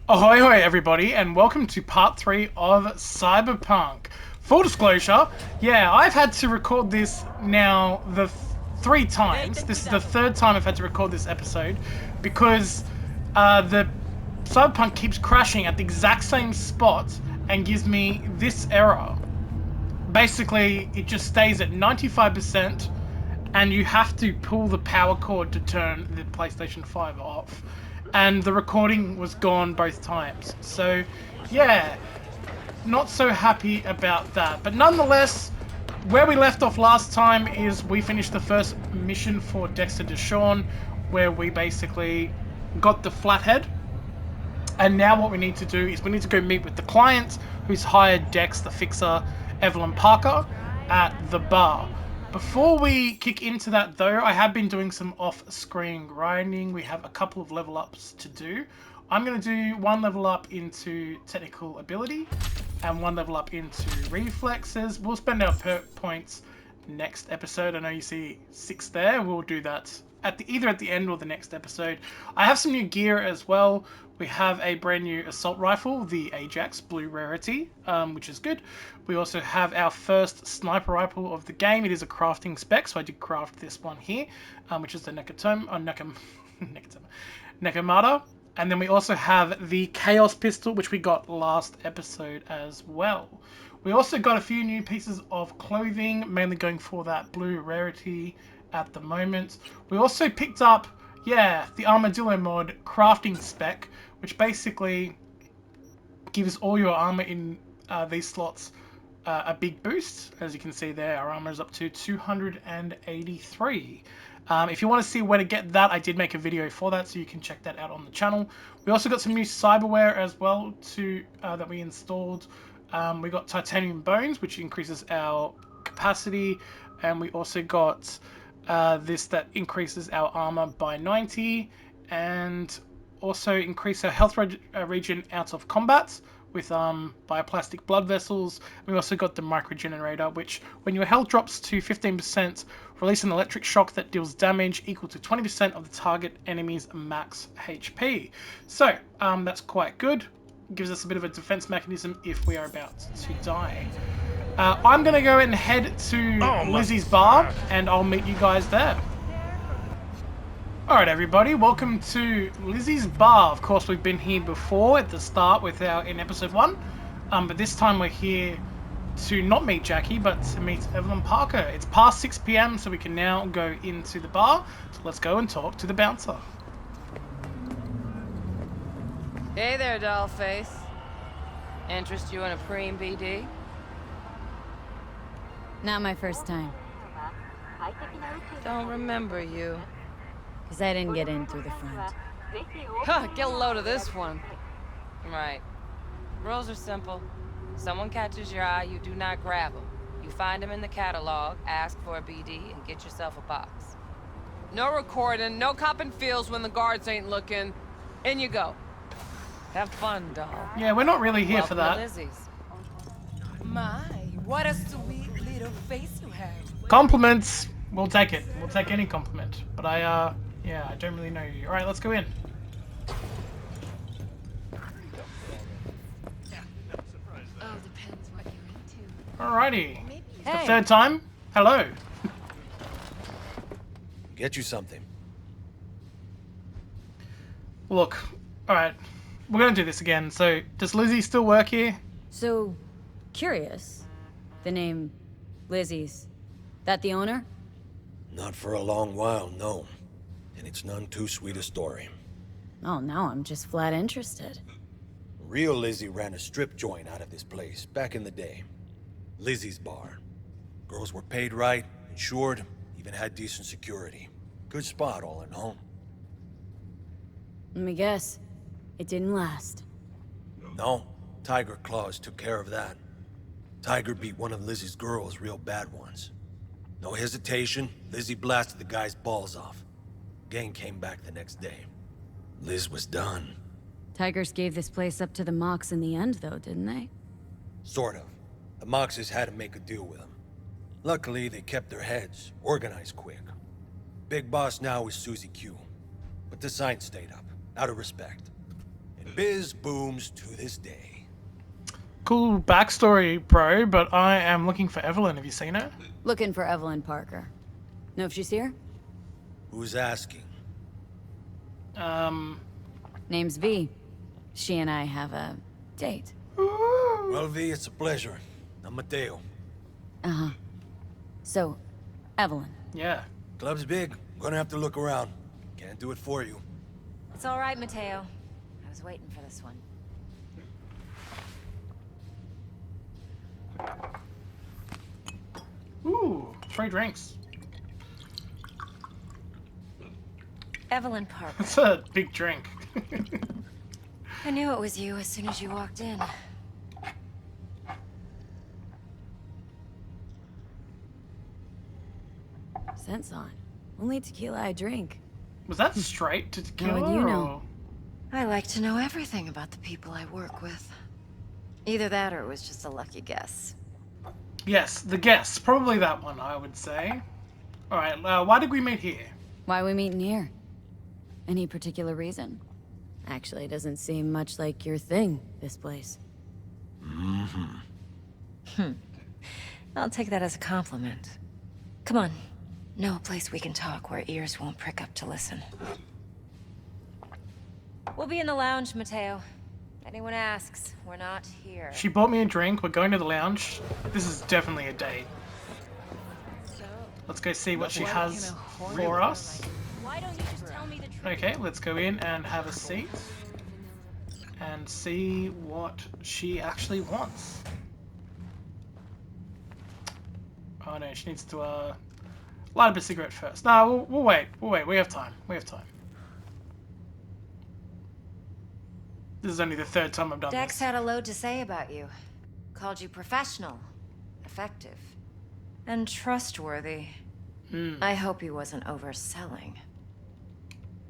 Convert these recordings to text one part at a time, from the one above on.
Ahoy hoy everybody, and welcome to part 3 of Cyberpunk. Full disclosure, yeah, I've had to record this now three times. This is the third time I've had to record this episode because the Cyberpunk keeps crashing at the exact same spot and gives me this error. Basically, it just stays at 95% and you have to pull the power cord to turn the PlayStation 5 off. And the recording was gone both times. So, yeah, not so happy about that. But nonetheless, where we left off last time is we finished the first mission for Dexter Deshawn, where we basically got the flathead. And now what we need to do is we need to go meet with the client who's hired Dex, the fixer, Evelyn Parker, at the bar. Before we kick into that though, I have been doing some off-screen grinding. We have a couple of level ups to do. I'm going to do one level up into technical ability and one level up into reflexes. We'll spend our perk points next episode. I know you see 6 there. We'll do that either at the end or the next episode. I have some new gear as well. We have a brand new assault rifle, the Ajax Blue Rarity, which is good. We also have our first sniper rifle of the game. It is a crafting spec, so I did craft this one here, which is the Nekomata. And then we also have the Chaos pistol, which we got last episode as well. We also got a few new pieces of clothing, mainly going for that Blue Rarity at the moment. We also picked up, the Armadillo mod crafting spec, which basically gives all your armor in these slots a big boost. As you can see there, our armor is up to 283. If you want to see where to get that, I did make a video for that, so you can check that out on the channel. We also got some new cyberware as well that we installed. We got titanium bones, which increases our capacity, and we also got this that increases our armor by 90, and also increase our health regen out of combat with bioplastic blood vessels. We also got the micro generator, which when your health drops to 15%, release an electric shock that deals damage equal to 20% of the target enemy's max HP. So that's quite good. Gives us a bit of a defense mechanism if we are about to die. I'm going to go and head to Lizzie's bar, and I'll meet you guys there. Alright everybody, welcome to Lizzie's bar. Of course, we've been here before at the start in episode 1, but this time we're here to not meet Jackie, but to meet Evelyn Parker. It's past 6 PM, so we can now go into the bar. So let's go and talk to the bouncer. Hey there, dollface. Interest you in a preem BD? Not my first time. Don't remember you. Because I didn't get in through the front. Huh, get a load of this one. Right. Rules are simple. Someone catches your eye, you do not grab them. You find them in the catalog, ask for a BD, and get yourself a box. No recording, no copping feels when the guards ain't looking. In you go. Have fun, doll. Yeah, we're not really here for that. Lizzie's. My, what a sweet little face you have. Compliments. We'll take it. We'll take any compliment. But I don't really know you. Alright, let's go in. Oh, depends what you're into. Alrighty. It's the Hey. third time. Hello. Get you something. Look, alright. We're going to do this again. So, does Lizzie still work here? So, curious. The name Lizzie's. That the owner? Not for a long while, no. And it's none too sweet a story. Oh, now I'm just flat interested. Real Lizzie ran a strip joint out of this place back in the day. Lizzie's bar. Girls were paid right, insured, even had decent security. Good spot, all in all. Let me guess. It didn't last. No, Tiger Claws took care of that. Tiger beat one of Lizzie's girls real bad once. No hesitation, Lizzie blasted the guy's balls off. Gang came back the next day. Liz was done. Tigers gave this place up to the Mox in the end, though, didn't they? Sort of. The Moxes had to make a deal with them. Luckily, they kept their heads, organized quick. Big boss now is Susie Q. But the sign stayed up, out of respect. And biz booms to this day. Cool backstory, bro, but I am looking for Evelyn. Have you seen her? Looking for Evelyn Parker. Know if she's here? Who's asking? Name's V. She and I have a date. Well, V, it's a pleasure. I'm Mateo. Uh-huh. So, Evelyn. Yeah. Club's big. I'm gonna have to look around. Can't do it for you. It's all right, Mateo. I was waiting for this one. Ooh, 3 drinks. Evelyn Parker. That's a big drink. I knew it was you as soon as you walked in. Scent's on. Only tequila I drink. Was that straight to tequila? would you know? I like to know everything about the people I work with. Either that or it was just a lucky guess. Yes, the guess. Probably that one, I would say. Alright, why did we meet here? Why are we meeting here? Any particular reason? Actually, it doesn't seem much like your thing, this place. I'll take that as a compliment. Come on. Know a place we can talk where ears won't prick up to listen. We'll be in the lounge, Mateo. Anyone asks, we're not here. She bought me a drink. We're going to the lounge. This is definitely a date. Let's go see what she has for us. Why don't you just tell me the truth? Okay, let's go in and have a seat. And see what she actually wants. Oh no, she needs to light up a cigarette first. No, we'll wait. We'll wait. We have time. We have time. This is only the 3rd time I've done Dex this. had a load to say about you. Called you professional, effective, and trustworthy. I hope he wasn't overselling.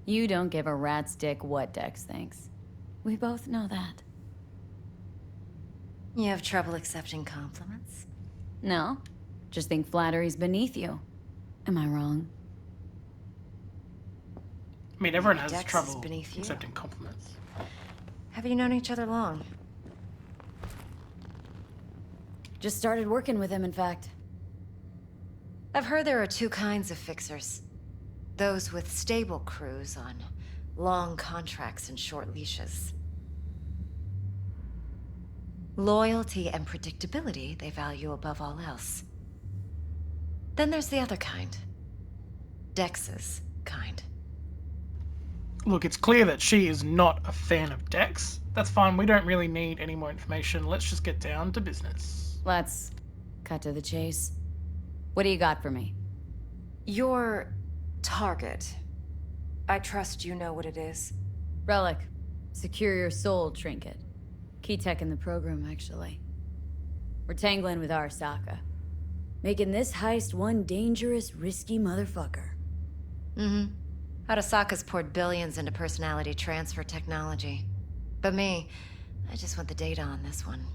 You don't give a rat's dick what Dex thinks. We both know that. You have trouble accepting compliments? No, just think flattery's beneath you. Am I wrong? I mean, everyone has Dex is trouble beneath you. accepting compliments. Have you known each other long? Just started working with him, in fact. I've heard there are 2 kinds of fixers. Those with stable crews on long contracts and short leashes. Loyalty and predictability they value above all else. Then there's the other kind. Dex's kind. Look, it's clear that she is not a fan of Dex. That's fine. We don't really need any more information. Let's just get down to business. Let's cut to the chase. What do you got for me? Your target. I trust you know what it is. Relic. Secure your soul trinket. Key tech in the program, actually. We're tangling with Arasaka. Making this heist one dangerous, risky motherfucker. Arasaka's poured billions into personality transfer technology. But me, I just want the data on this one.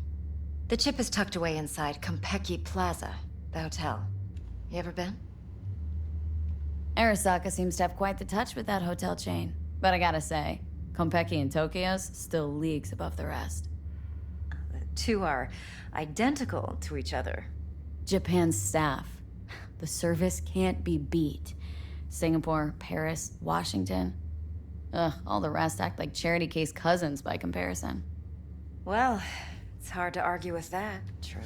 The chip is tucked away inside Konpeki Plaza, the hotel. You ever been? Arasaka seems to have quite the touch with that hotel chain. But I gotta say, Konpeki and Tokyo's still leagues above the rest. The 2 are identical to each other. Japan's staff. The service can't be beat. Singapore, Paris, Washington. Ugh, all the rest act like charity case cousins by comparison. Well, it's hard to argue with that. True.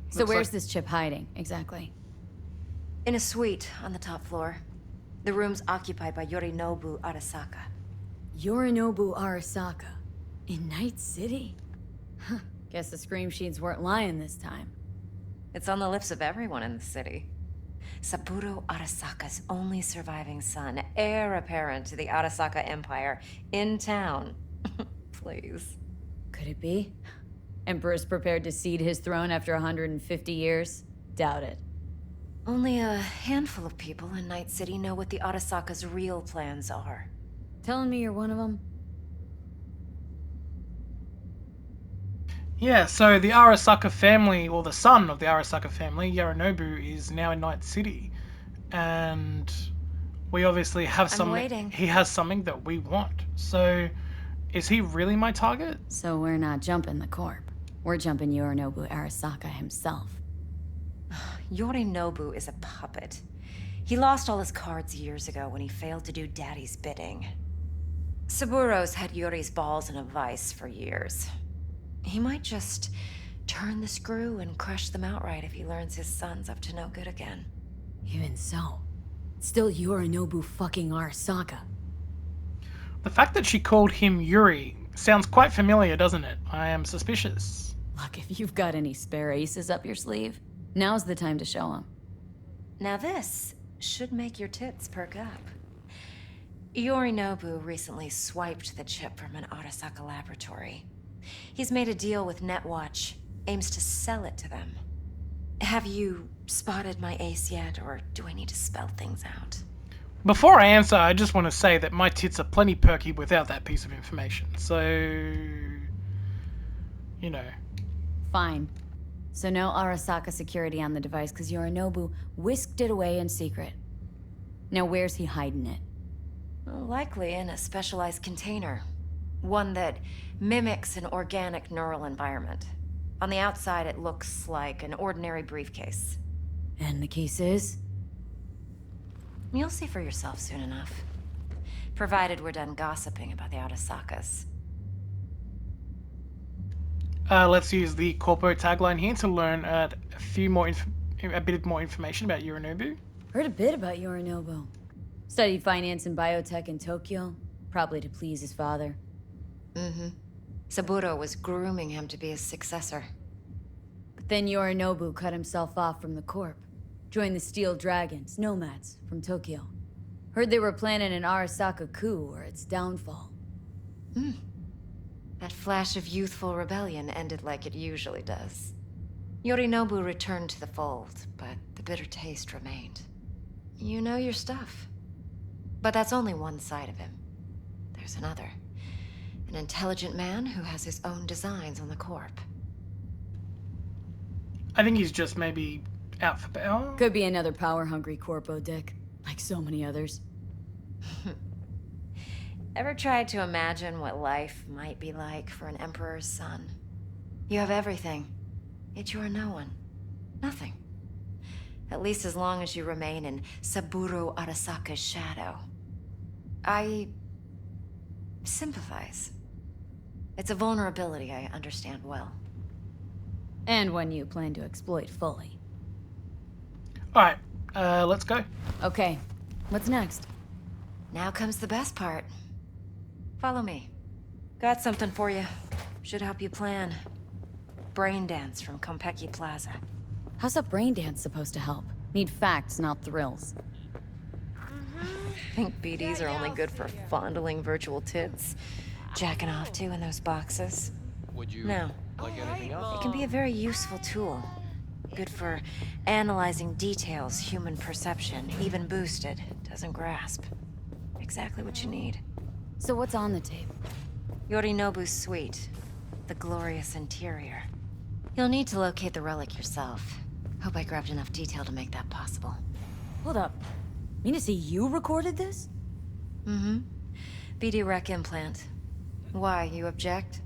So Looks where's like- this chip hiding, exactly? In a suite on the top floor. The room's occupied by Yorinobu Arasaka. Yorinobu Arasaka. In Night City? Huh. Guess the scream sheets weren't lying this time. It's on the lips of everyone in the city. Saburo Arasaka's only surviving son, heir apparent to the Arasaka Empire, in town. Please. Could it be? Emperor's prepared to cede his throne after 150 years? Doubt it. Only a handful of people in Night City know what the Arasaka's real plans are. Telling me you're one of them? Yeah, so the Arasaka family, or the son of the Arasaka family, Yorinobu, is now in Night City. And we obviously have I'm something. waiting. He has something that we want. So Is he really my target? So we're not jumping the corp. We're jumping Yorinobu Arasaka himself. Yorinobu is a puppet. He lost all his cards years ago when he failed to do Daddy's bidding. Saburo's had Yuri's balls in a vice for years. He might just turn the screw and crush them outright if he learns his son's up to no good again. Even so, it's still Yorinobu fucking Arasaka. The fact that she called him Yuri sounds quite familiar, doesn't it? I am suspicious. Look, if you've got any spare aces up your sleeve, now's the time to show them. Now this should make your tits perk up. Yorinobu recently swiped the chip from an Arasaka laboratory. He's made a deal with Netwatch, aims to sell it to them. Have you spotted my ace yet, or do I need to spell things out? Before I answer, I just want to say that my tits are plenty perky without that piece of information. So, you know. Fine. So no Arasaka security on the device because Yorinobu whisked it away in secret. Now where's he hiding it? Well, likely in a specialized container. One that mimics an organic neural environment. On the outside, it looks like an ordinary briefcase. And the case is? You'll see for yourself soon enough. Provided we're done gossiping about the Arasakas. Let's use the corpo tagline here to learn a bit more information about Yorinobu. Heard a bit about Yorinobu. Studied finance and biotech in Tokyo, probably to please his father. Mm-hmm. Saburo was grooming him to be his successor. But then Yorinobu cut himself off from the corp. Joined the Steel Dragons, nomads, from Tokyo. Heard they were planning an Arasaka coup or its downfall. That flash of youthful rebellion ended like it usually does. Yorinobu returned to the fold, but the bitter taste remained. You know your stuff. But that's only one side of him. There's another. An intelligent man who has his own designs on the corp. I think he's just maybe out for power. Could be another power-hungry corpo dick, like so many others. Ever tried to imagine what life might be like for an emperor's son? You have everything, yet you are no one. Nothing. At least as long as you remain in Saburo Arasaka's shadow. I sympathize. It's a vulnerability I understand well. And one you plan to exploit fully. Alright, let's go. Okay, what's next? Now comes the best part. Follow me. Got something for you. Should help you plan. Brain dance from Konpeki Plaza. How's a brain dance supposed to help? Need facts, not thrills. Think BDs are only good for fondling virtual tits? Jacking off to in those boxes? Would you No. like anything else? It can be a very useful tool. Good for analyzing details human perception, even boosted, doesn't grasp. Exactly what you need. So what's on the tape? Yorinobu's suite. The glorious interior. You'll need to locate the relic yourself. Hope I grabbed enough detail to make that possible. Hold up. Mean to say you recorded this? Mm-hmm. BD rec implant. Why, you object?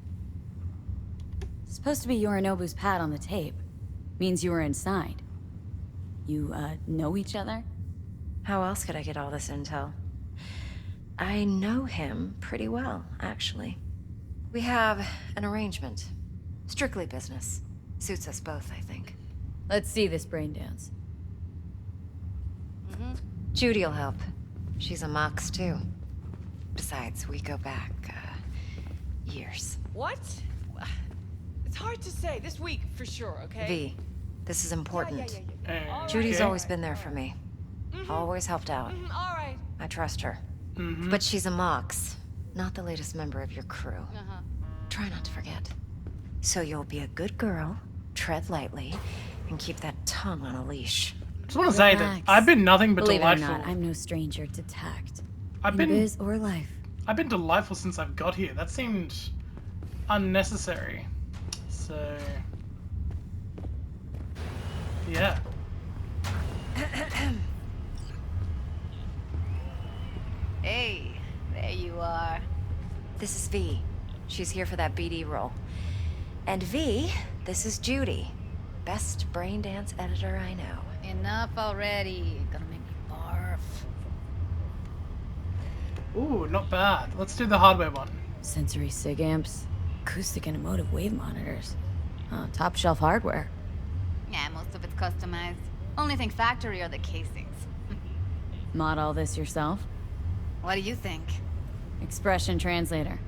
Supposed to be Yorinobu's pad on the tape. Means you were inside. You, know each other? How else could I get all this intel? I know him pretty well, actually. We have an arrangement. Strictly business. Suits us both, I think. Let's see this brain dance. Judy'll help. She's a Mox, too. Besides, we go back, years. What? It's hard to say. This week, for sure, okay? V, this is important. Yeah. Judy's Okay. always been there for me. Always helped out. All right. I trust her. Mm-hmm. But she's a Mox, not the latest member of your crew. Try not to forget. So you'll be a good girl, tread lightly, and keep that tongue on a leash. Just want to say that Relax. I've been nothing but Believe it or delightful. not, I'm no stranger to tact. I've In been biz or life. I've been delightful since I've got here. That seemed unnecessary. So yeah. Hey, there you are. This is V. She's here for that BD role. And V, this is Judy. Best brain dance editor I know. Enough already. Gonna make me barf. Ooh, not bad. Let's do the hardware one. Sensory sig amps, acoustic and emotive wave monitors. Top shelf hardware. Yeah, most of it's customized. Only thing factory are the casings. Mod all this yourself? What do you think? Expression translator.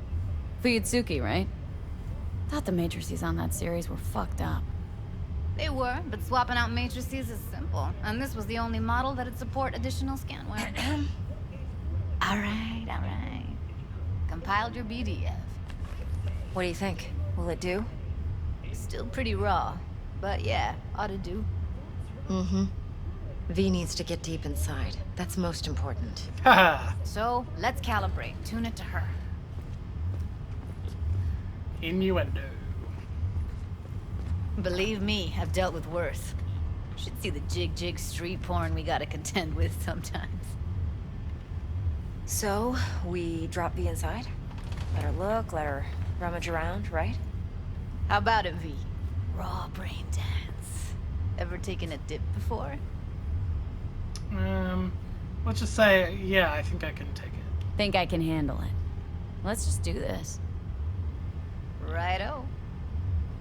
Fuyutsuki, right? Thought the matrices on that series were fucked up. They were, but swapping out matrices is simple. And this was the only model that'd support additional scanware. Alright. Compiled your BDF. What do you think? Will it do? Still pretty raw. But yeah, ought to do. Mm-hmm. V needs to get deep inside. That's most important. Haha. So, let's calibrate. Tune it to her. Innuendo. Believe me, I've dealt with worse. Should see the jig street porn we gotta contend with sometimes. So, we drop V inside? Let her look, let her rummage around, right? How about it, V? Raw brain dance. Ever taken a dip before? Let's just say, yeah, I think I can take it. Think I can handle it. Let's just do this. Righto.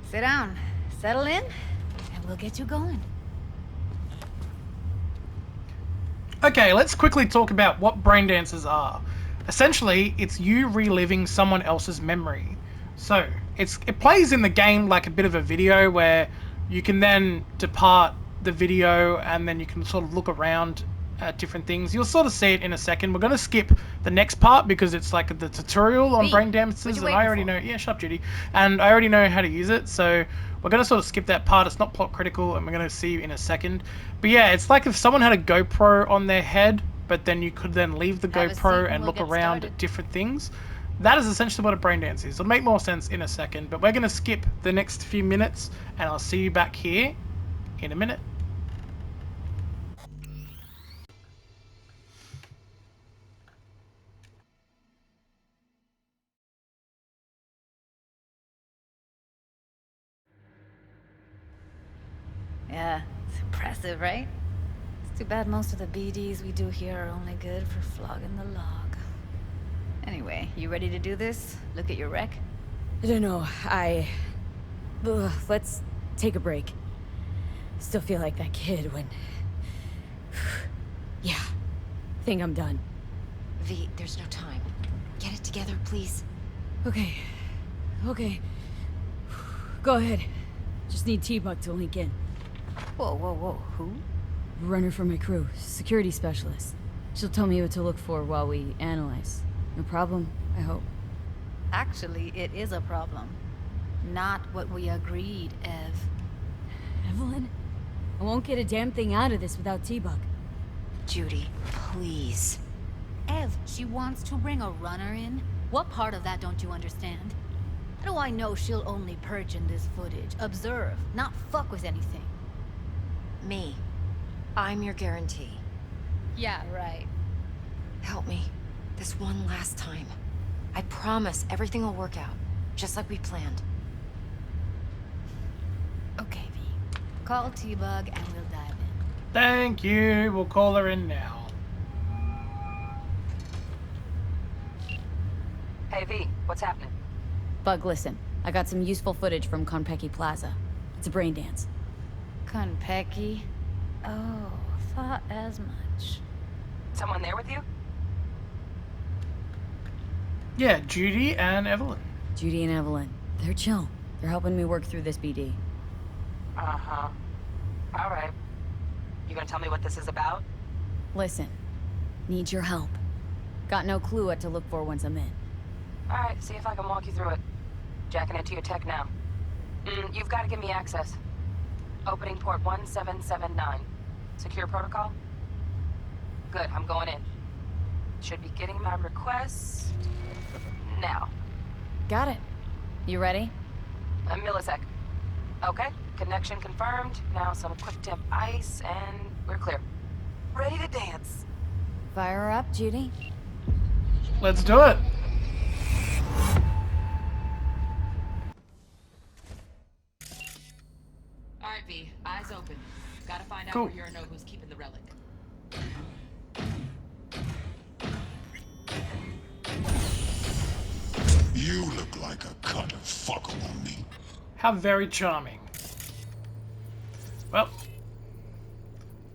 Sit down, settle in, and we'll get you going. Okay, let's quickly talk about what brain dances are. Essentially, it's you reliving someone else's memory. So, it plays in the game like a bit of a video where you can then depart the video and then you can sort of look around at different things. You'll sort of see it in a second. We're going to skip the next part because it's like the tutorial on brain dances, and I already know. Yeah, shut up, Judy. And I already know how to use it, so we're going to sort of skip that part. It's not plot critical, and we're going to see you in a second. But yeah, it's like if someone had a GoPro on their head, but then you could then leave the GoPro and look around at different things. That is essentially what a brain dance is. It'll make more sense in a second, but we're going to skip the next few minutes, and I'll see you back here in a minute. Yeah, it's impressive, right? It's too bad most of the BDs we do here are only good for flogging the log. Anyway, you ready to do this? Look at your rec? I don't know, let's take a break. Still feel like that kid when... Yeah, think I'm done. V, there's no time. Get it together, please. Okay. Go ahead. Just need T-Bug to link in. Whoa, who? Runner for my crew, security specialist. She'll tell me what to look for while we analyze. No problem, I hope. Actually, it is a problem. Not what we agreed, Ev. Evelyn? I won't get a damn thing out of this without T-Bug. Judy, please. Ev, she wants to bring a runner in? What part of that don't you understand? How do I know she'll only perch in this footage, observe, not fuck with anything? Me. I'm your guarantee. Yeah, right. Help me. This one last time. I promise everything will work out, just like we planned. Okay, V. Call T-Bug and we'll dive in. Thank you. We'll call her in now. Hey, V, what's happening? Bug, listen. I got some useful footage from Konpeki Plaza. It's a brain dance. Konpeki? Oh, thought as much. Someone there with you? Yeah, Judy and Evelyn. Judy and Evelyn. They're chill. They're helping me work through this BD. Uh-huh. All right. You gonna tell me what this is about? Listen. Need your help. Got no clue what to look for once I'm in. All right, see if I can walk you through it. Jacking into your tech now. You've got to give me access. Opening port 1779. Secure protocol? Good, I'm going in. Should be getting my requests now. Got it. You ready? A millisec. Okay, connection confirmed. Now some quick temp ice, and we're clear. Ready to dance. Fire her up, Judy. Let's do it. V. Eyes open. Gotta find out Cool. where Yorinobu's keeping the relic. You look like a cut of fuckable meat. How very charming. Well,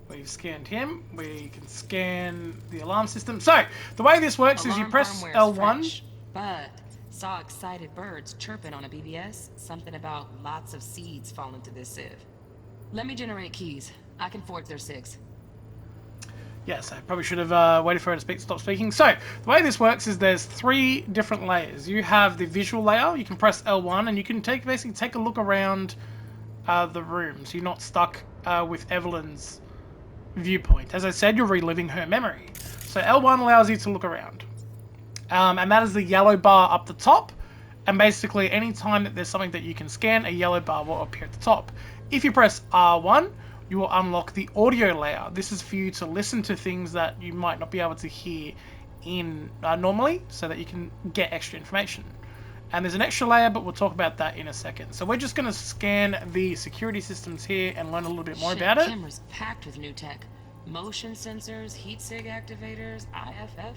we've scanned him. We can scan the alarm system. So, the way this works is you Alarm press firmware's L1. fresh, but saw excited birds chirping on a BBS. Something about lots of seeds falling to this sieve. Let me generate keys. I can forge their SIGs. Yes, I probably should have waited for her to stop speaking. So, the way this works is there's 3 different layers. You have the visual layer. You can press L1 and you can basically take a look around the room. So you're not stuck with Evelyn's viewpoint. As I said, you're reliving her memory. So L1 allows you to look around. And that is the yellow bar up the top. And basically, any time that there's something that you can scan, a yellow bar will appear at the top. If you press R1, you will unlock the audio layer. This is for you to listen to things that you might not be able to hear in normally, so that you can get extra information. And there's an extra layer, but we'll talk about that in a second. So we're just going to scan the security systems here and learn a little bit more about it. Camera's packed with new tech. Motion sensors, heat sig activators, IFF.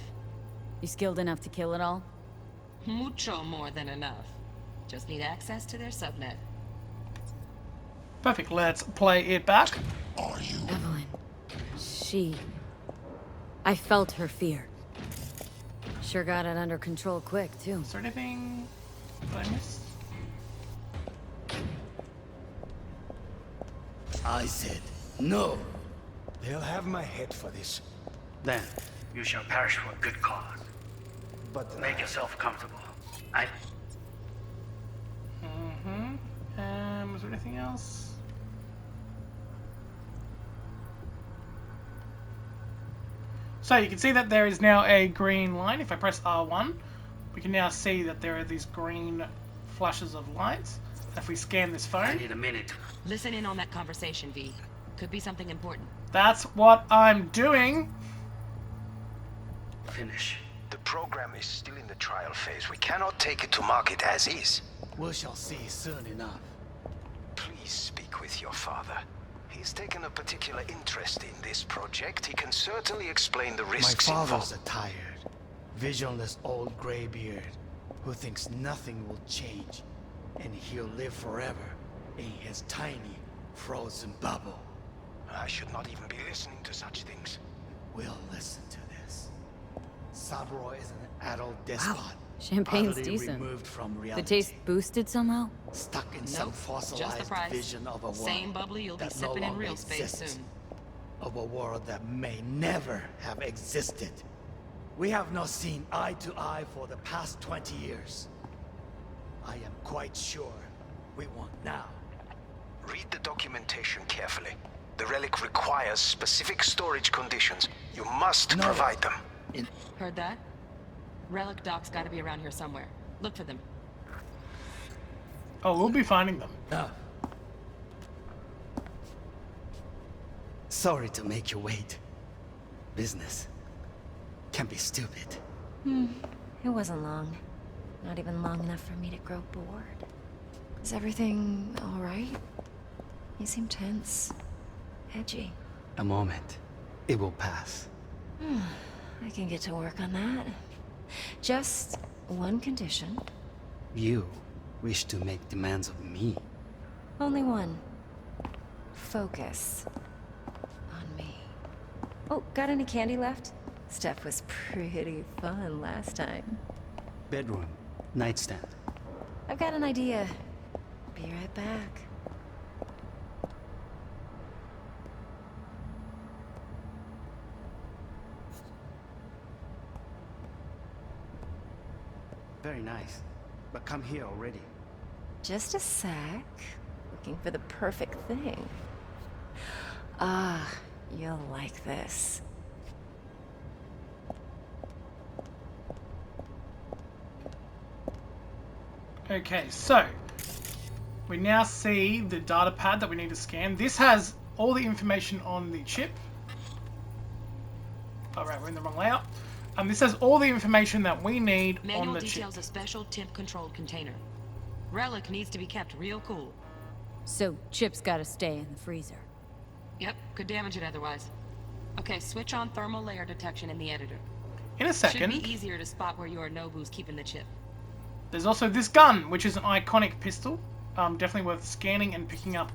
You skilled enough to kill it all? Mucho more than enough. Just need access to their subnet. Perfect, let's play it back. Are you? Evelyn. I felt her fear. Sure got it under control quick, too. Is there anything that I missed? I said no. They'll have my head for this. Then you shall perish for a good cause. But Make yourself comfortable. Was there anything else? So you can see that there is now a green line. If I press R1, we can now see that there are these green flashes of lights. If we scan this I phone, need a minute. Listen in on that conversation, V. Could be something important. that's what I'm doing. Finish. the program is still in the trial phase. We cannot take it to market as is. We shall see soon enough. Please speak with your father. He's taken a particular interest in this project. He can certainly explain the My risks father's involved. a tired, visionless old graybeard who thinks nothing will change, and he'll live forever in his tiny, frozen bubble. I should not even be listening to such things. We'll listen to this. Saburo is an adult despot. Champagne's utterly decent. removed from The reality. taste boosted somehow? Stuck in some Nope, just the fossilized price. vision of a world Same bubbly you'll be that no sipping in longer real space exists. soon. Of a world that may never have existed. We have not seen eye to eye for the past 20 years. I am quite sure we want now. Read the documentation carefully. The relic requires specific storage conditions. You must No. provide them. Heard that? Relic docs gotta be around here somewhere. Look for them. Oh, we'll be finding them. No. Sorry to make you wait. Business can be stupid. It wasn't long. Not even long enough for me to grow bored. Is everything all right? You seem tense. Edgy. A moment. It will pass. I can get to work on that. Just one condition. You wish to make demands of me. Only one. Focus on me. Oh, got any candy left? Stuff was pretty fun last time. Bedroom. Nightstand. I've got an idea. Be right back. Very nice. But come here already. Just a sec. Looking for the perfect thing. Ah, you'll like this. Okay, so we now see the data pad that we need to scan. This has all the information on the chip. Oh, right, we're in the wrong layout. This has all the information that we need on Manual the chip. details a special temp-controlled container. Relic needs to be kept real cool. So Chip's gotta stay in the freezer. Yep, could damage it otherwise. Okay, switch on thermal layer detection in the editor. In a second. Should be easier to spot where Yorinobu's keeping the chip. There's also this gun, which is an iconic pistol. Definitely worth scanning and picking up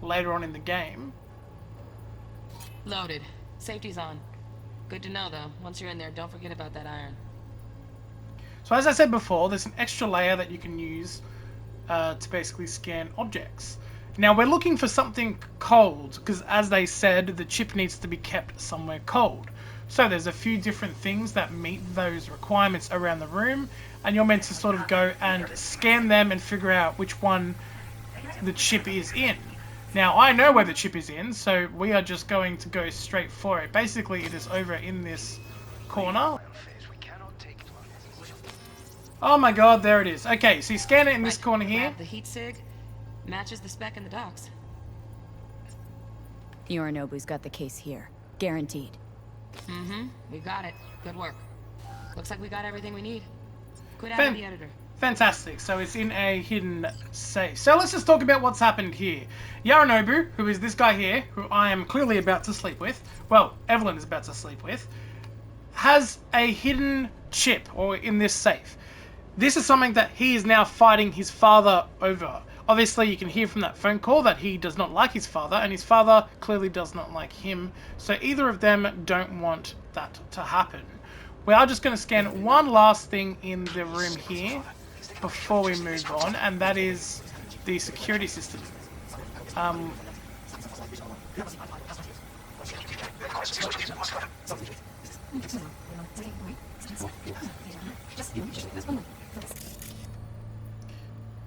later on in the game. Loaded. Safety's on. Good to know, though. Once you're in there, don't forget about that iron. So as I said before, there's an extra layer that you can use to basically scan objects. Now we're looking for something cold, because as they said, the chip needs to be kept somewhere cold. So there's a few different things that meet those requirements around the room, and you're meant to sort of go and scan them and figure out which one the chip is in. Now I know where the chip is in, so we are just going to go straight for it. Basically it is over in this corner. Oh my god, there it is. Okay, so you scan it in this corner here. The heat sig matches the spec in the docks. Yorinobu's got the case here. Guaranteed. Mm-hmm. We got it. Good work. Looks like we got everything we need. Quit out of the editor. Fantastic. So it's in a hidden safe. So let's just talk about what's happened here. Yorinobu, who is this guy here, who I am clearly about to sleep with, well, Evelyn is about to sleep with, has a hidden chip, or in this safe. This is something that he is now fighting his father over. Obviously, you can hear from that phone call that he does not like his father, and his father clearly does not like him. So either of them don't want that to happen. We are just going to scan one last thing in the room here before we move on, and that is the security system.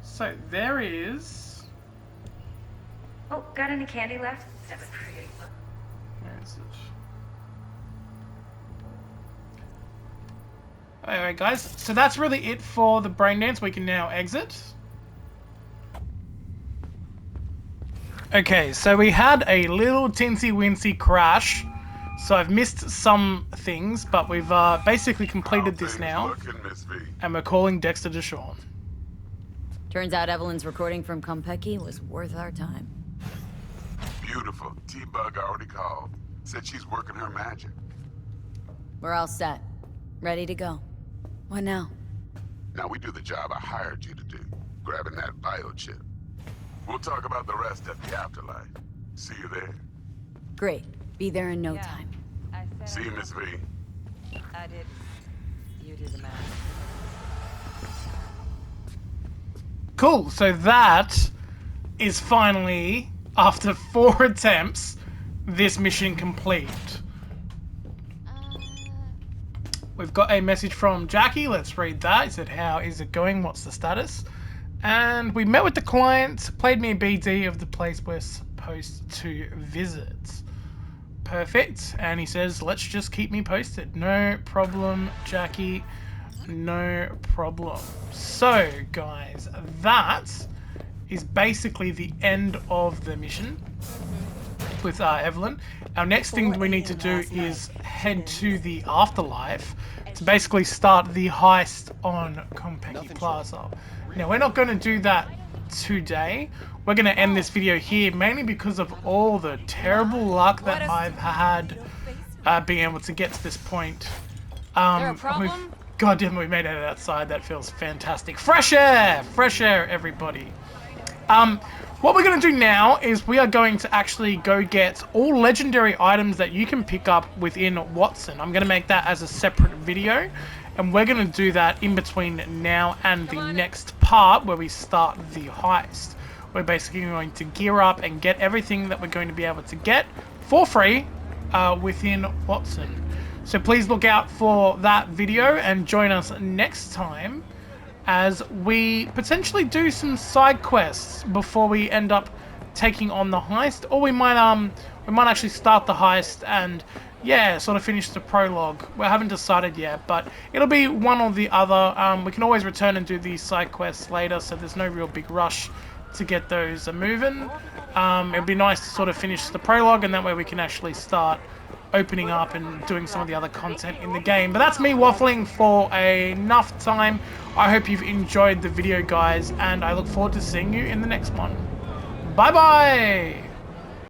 So there is... Oh, got any candy left? That was pretty. Where is it? Alright guys, so that's really it for the brain dance. We can now exit. Okay, so we had a little teensy-weensy crash. So I've missed some things, but we've basically completed this now. And we're calling Dexter Deshawn. Turns out Evelyn's recording from Konpeki was worth our time. Beautiful. T-Bug already called. Said she's working her magic. We're all set. Ready to go. What now? Now we do the job I hired you to do. Grabbing that biochip. We'll talk about the rest at the afterlife. See you there. Great. Be there in no time. See you, Miss V. I did. You did the math. Cool, so that is finally, after 4 attempts, this mission complete. We've got a message from Jackie. Let's read that. He said, how is it going? What's the status? And we met with the client, played me a BD of the place we're supposed to visit. Perfect. And he says, let's just keep me posted. No problem, Jackie. No problem. So, guys, that is basically the end of the mission with Evelyn. Our next thing we need to do is head to the afterlife to basically start the heist on Konpeki Plaza. Now, we're not going to do that today. We're going to end this video here, mainly because of all the terrible luck that I've had being able to get to this point. God damn, we made it outside. That feels fantastic. Fresh air! Fresh air, everybody. What we're going to do now is we are going to actually go get all legendary items that you can pick up within Watson. I'm going to make that as a separate video, and we're going to do that in between now and the next part where we start the heist. We're basically going to gear up and get everything that we're going to be able to get for free within Watson. So please look out for that video and join us next time as we potentially do some side quests before we end up taking on the heist, or we might actually start the heist and yeah, sort of finish the prologue. We haven't decided yet, but it'll be one or the other. We can always return and do these side quests later, so there's no real big rush to get those moving. It'd be nice to sort of finish the prologue, and that way we can actually start opening up and doing some of the other content in the game. But that's me waffling for enough time. I hope you've enjoyed the video, guys, and I look forward to seeing you in the next one. Bye-bye!